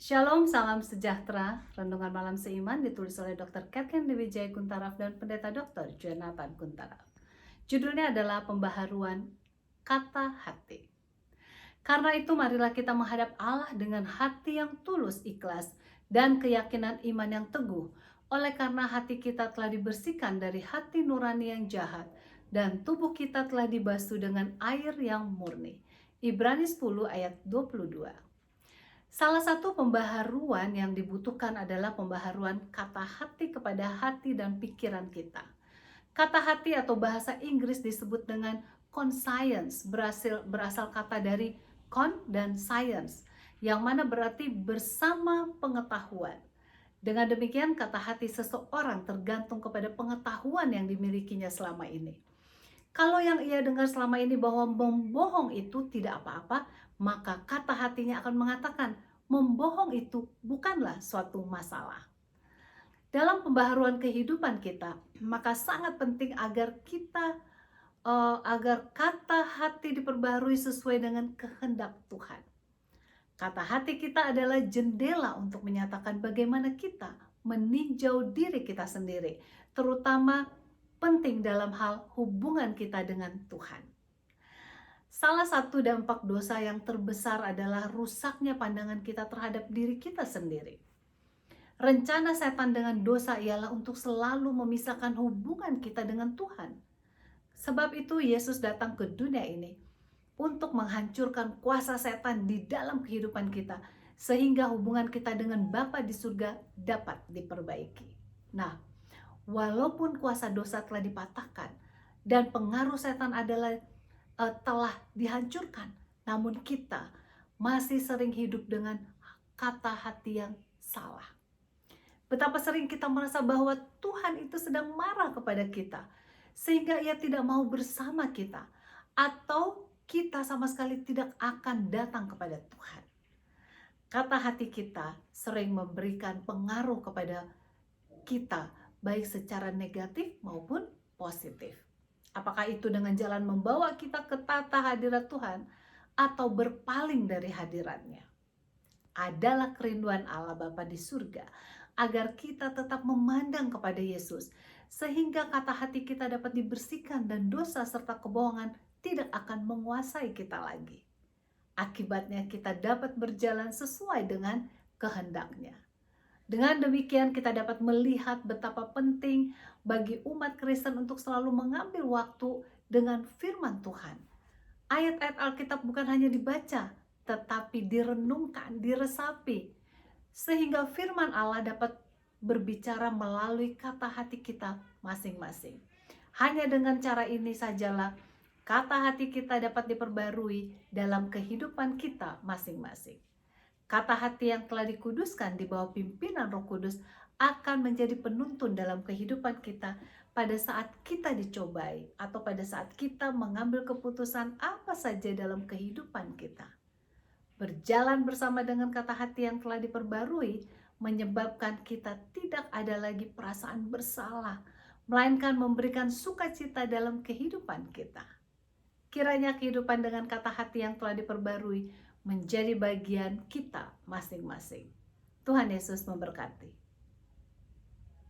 Shalom, salam sejahtera. Renungan malam seiman ditulis oleh Dr. Ketken Dewi Jaya Kuntaraf dan Pendeta Dr. Jonathan Kuntaraf. Judulnya adalah Pembaharuan Kata Hati. Karena itu marilah kita menghadap Allah dengan hati yang tulus ikhlas dan keyakinan iman yang teguh. Oleh karena hati kita telah dibersihkan dari hati nurani yang jahat dan tubuh kita telah dibasuh dengan air yang murni. Ibrani 10 ayat 22. Salah satu pembaharuan yang dibutuhkan adalah pembaharuan kata hati kepada hati dan pikiran kita. Kata hati atau bahasa Inggris disebut dengan conscience, berasal kata dari con dan science, yang mana berarti bersama pengetahuan. Dengan demikian kata hati seseorang tergantung kepada pengetahuan yang dimilikinya selama ini. Kalau yang ia dengar selama ini bahwa membohong itu tidak apa-apa, maka kata hatinya akan mengatakan membohong itu bukanlah suatu masalah. Dalam pembaharuan kehidupan kita, maka sangat penting agar kata hati diperbaharui sesuai dengan kehendak Tuhan. Kata hati kita adalah jendela untuk menyatakan bagaimana kita meninjau diri kita sendiri, terutama penting dalam hal hubungan kita dengan Tuhan. Salah satu dampak dosa yang terbesar adalah rusaknya pandangan kita terhadap diri kita sendiri. Rencana setan dengan dosa ialah untuk selalu memisahkan hubungan kita dengan Tuhan. Sebab itu Yesus datang ke dunia ini untuk menghancurkan kuasa setan di dalam kehidupan kita, sehingga hubungan kita dengan Bapa di surga dapat diperbaiki. Nah, walaupun kuasa dosa telah dipatahkan dan pengaruh setan telah dihancurkan, namun kita masih sering hidup dengan kata hati yang salah. Betapa sering kita merasa bahwa Tuhan itu sedang marah kepada kita, sehingga ia tidak mau bersama kita, atau kita sama sekali tidak akan datang kepada Tuhan. Kata hati kita sering memberikan pengaruh kepada kita, baik secara negatif maupun positif. Apakah itu dengan jalan membawa kita ke tata hadirat Tuhan atau berpaling dari hadiratnya? Adalah kerinduan Allah Bapa di surga agar kita tetap memandang kepada Yesus, sehingga kata hati kita dapat dibersihkan dan dosa serta kebohongan tidak akan menguasai kita lagi. Akibatnya kita dapat berjalan sesuai dengan kehendaknya. Dengan demikian kita dapat melihat betapa penting bagi umat Kristen untuk selalu mengambil waktu dengan firman Tuhan. Ayat-ayat Alkitab bukan hanya dibaca, tetapi direnungkan, diresapi, sehingga firman Allah dapat berbicara melalui kata hati kita masing-masing. Hanya dengan cara ini sajalah kata hati kita dapat diperbarui dalam kehidupan kita masing-masing. Kata hati yang telah dikuduskan di bawah pimpinan Roh Kudus akan menjadi penuntun dalam kehidupan kita pada saat kita dicobai atau pada saat kita mengambil keputusan apa saja dalam kehidupan kita. Berjalan bersama dengan kata hati yang telah diperbarui menyebabkan kita tidak ada lagi perasaan bersalah, melainkan memberikan sukacita dalam kehidupan kita. Kiranya kehidupan dengan kata hati yang telah diperbarui menjadi bagian kita masing-masing. Tuhan Yesus memberkati.